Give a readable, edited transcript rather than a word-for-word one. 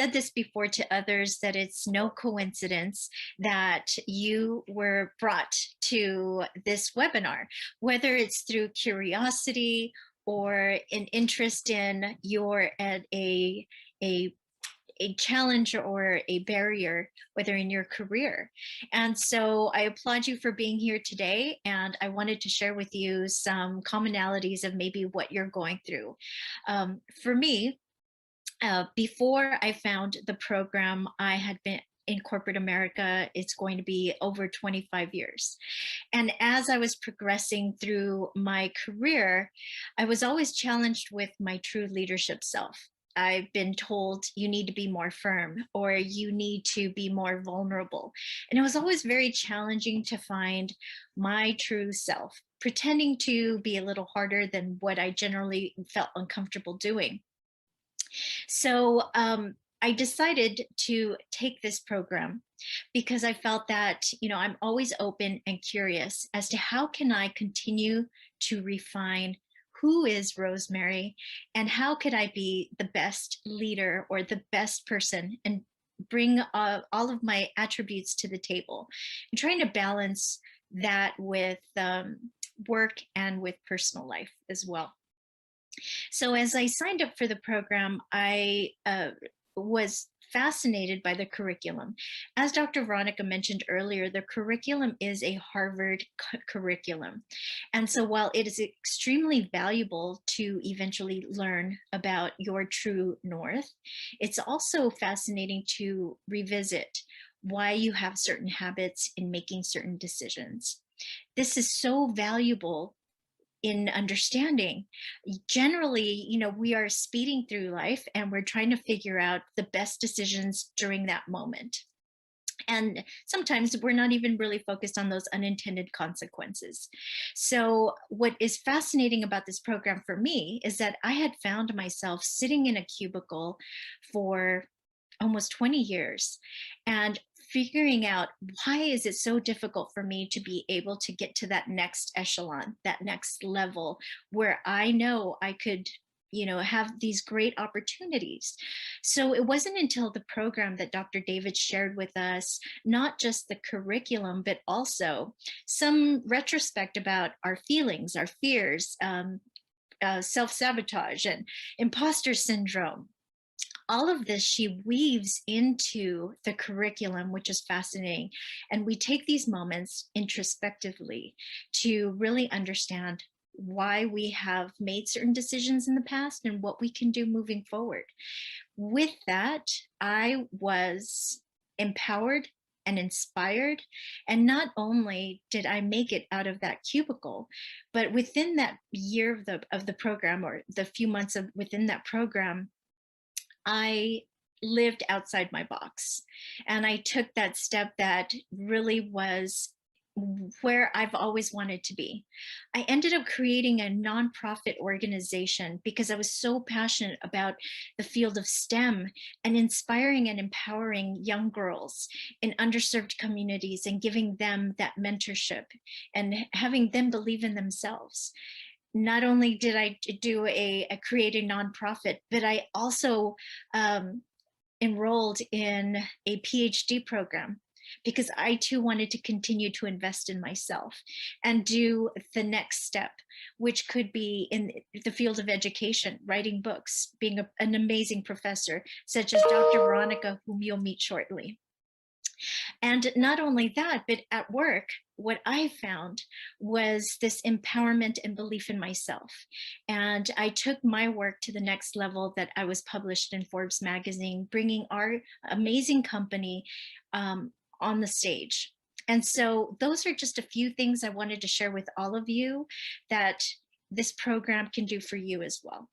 said this before to others that it's no coincidence that you were brought to this webinar, whether it's through curiosity or an interest in you're at a a challenge or a barrier, whether in your career. And so I applaud you for being here today. And I wanted to share with you some commonalities of maybe what you're going through. For me, before I found the program, I had been in corporate America. It's going to be over 25 years. And as I was progressing through my career, I was always challenged with my true leadership self. I've been told you need to be more firm or you need to be more vulnerable. And it was always very challenging to find my true self, pretending to be a little harder than what I generally felt uncomfortable doing. So I decided to take this program because I felt that, I'm always open and curious as to how can I continue to refine who is Rosemary and how could I be the best leader or the best person and bring all of my attributes to the table and trying to balance that with work and with personal life as well. So as I signed up for the program, I was fascinated by the curriculum. As Dr. Veronica mentioned earlier, the curriculum is a Harvard curriculum. And so while it is extremely valuable to eventually learn about your true north, it's also fascinating to revisit why you have certain habits in making certain decisions. This is so valuable in understanding. Generally, we are speeding through life and we're trying to figure out the best decisions during that moment. And sometimes we're not even really focused on those unintended consequences. So what is fascinating about this program for me is that I had found myself sitting in a cubicle for almost 20 years and figuring out why is it so difficult for me to be able to get to that next echelon, that next level where I know I could have these great opportunities. So it wasn't until the program that Dr. David shared with us, not just the curriculum, but also some retrospect about our feelings, our fears, self-sabotage and imposter syndrome. All of this she weaves into the curriculum, which is fascinating. And we take these moments introspectively to really understand why we have made certain decisions in the past and what we can do moving forward. With that, I was empowered and inspired. And not only did I make it out of that cubicle, but within that year of the program, or the few months within that program, I lived outside my box. And I took that step that really was where I've always wanted to be. I ended up creating a nonprofit organization because I was so passionate about the field of STEM and inspiring and empowering young girls in underserved communities and giving them that mentorship and having them believe in themselves. Not only did I do create a nonprofit, but I also enrolled in a PhD program because I too wanted to continue to invest in myself and do the next step, which could be in the field of education, writing books, being an amazing professor, such as Dr. Veronica, whom you'll meet shortly. And not only that, but at work, what I found was this empowerment and belief in myself. And I took my work to the next level that I was published in Forbes magazine, bringing our amazing company on the stage. And so those are just a few things I wanted to share with all of you that this program can do for you as well.